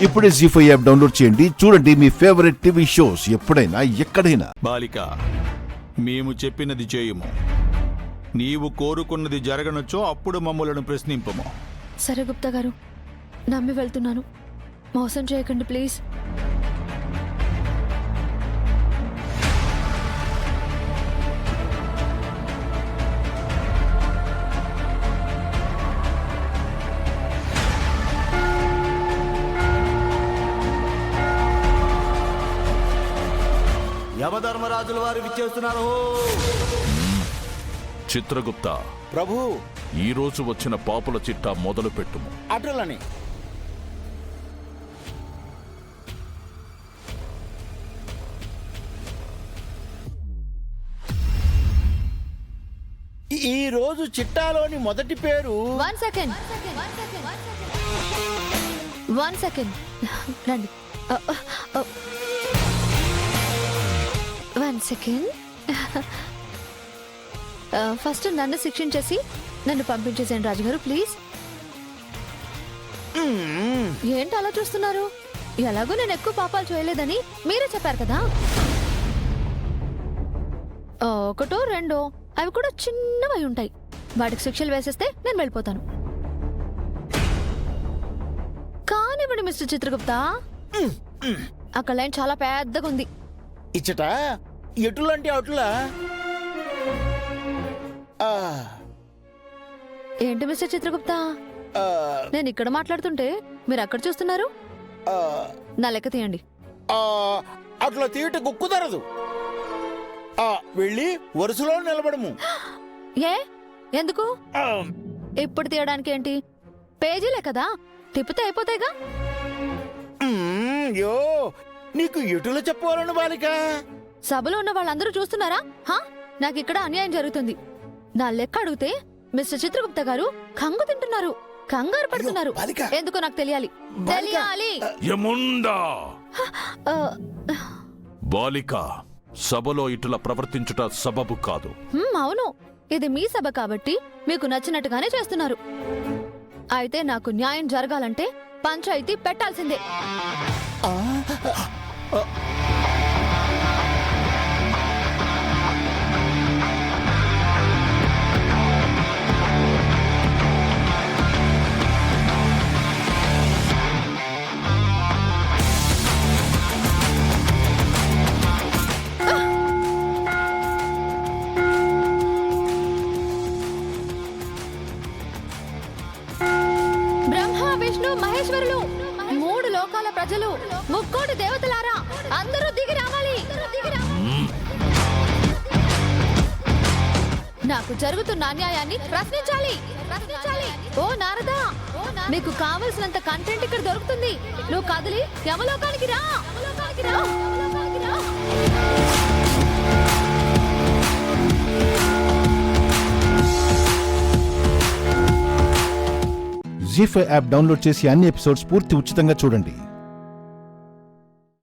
ఇప్పుడే జీ5 app download చేయండి. చూడండి మీ ఫేవరెట్ టీవీ షోస్ ఎప్పుడైనా ఎక్కడైనా. బాలిక, మేము చెప్పినది చేయుము. నీవు కోరుకున్నది జరగనొచ్చో అప్పుడు మమ్మలను ప్రశ్నింపము. సరే గుప్తా గారు, నమ్మి వెళ్తున్నాను. మోసం చేయకండి ప్లీజ్. యమధర్మరాజుల వారు విచ్చేస్తున్నారు. చిత్రగుప్త ప్రభు, ఈ రోజు వచ్చిన పాపుల చిట్టా మొదలు పెట్టుము. అటులని ఈ రోజు చిట్టాలోని మొదటి పేరు. వన్ సెకండ్ రండి. One second. ఫస్ట్ నన్ను శిక్షించేసి నన్ను పంపించేసేయండి రాజుగారు ప్లీజ్. ఏంటి అలా చూస్తున్నారు? ఎలాగో నేను ఎక్కువ పాపాలు చేయలేదని మీరే చెప్పారు కదా. ఒకటో రెండో అవి కూడా చిన్నవి ఉంటాయి. వాటికి శిక్షలు వేసేస్తే నేను వెళ్ళిపోతాను. కానివ్వండి మిస్టర్ చిత్రగుప్త. అక్కడ లైన్ చాలా పెద్దగా ఉంది. ఇచ్చట ఎటులంటే అటులా. ఏంటి మిస్టర్ చిత్రగుప్త, నేను ఇక్కడ మాట్లాడుతుంటే మీరు అక్కడ చూస్తున్నారు? నా లెక్క తీయండి. అట్లా తీయట కుదరదు. వెళ్ళి వరుసలో నిలబడము. ఏ ఎందుకు? ఇప్పుడు తీయడానికి ఏంటి? పేజీలే కదా, తిప్పితే అయిపోతాయిగా. యో, నీకు ఎటులో చెప్పవాలను బాలిక? సభలో ఉన్న వాళ్ళందరూ చూస్తున్నారా? నాకు ఇక్కడ అన్యాయం జరుగుతుంది. నా లెక్క అడిగితే మిస్టర్ చిత్రగుప్త గారు కంగు తింటున్నారు, కంగారు పడుతున్నారు. ఎందుకో నాకు తెలియాలి. యముండా! బాలిక, సభలో ఇటులా ప్రవర్తించుట సబబు కాదు. అవును, ఇది మీ సభ కాబట్టి మీకు నచ్చినట్టుగానే చేస్తున్నారు. అయితే నాకు న్యాయం జరగాలంటే పంచాయతీ పెట్టాల్సిందే. బ్రహ్మ విష్ణు మహేశ్వరులు, 3 లోకాల ప్రజలు, 3 కోటి దేవతలారా, అందరూ దిగి రావాలి. నాకు జరుగుతున్న అన్యాయాన్ని ప్రశ్నించాలి. ఓ నారదా, మీకు కావలసినంత కంటెంట్ ఇక్కడ దొరుకుతుంది. నువ్వు కదిలి యమలోకానికి రా. జీ5 యాప్ డౌన్లోడ్ చేసి అన్ని ఎపిసోడ్స్ పూర్తి ఉచితంగా చూడండి.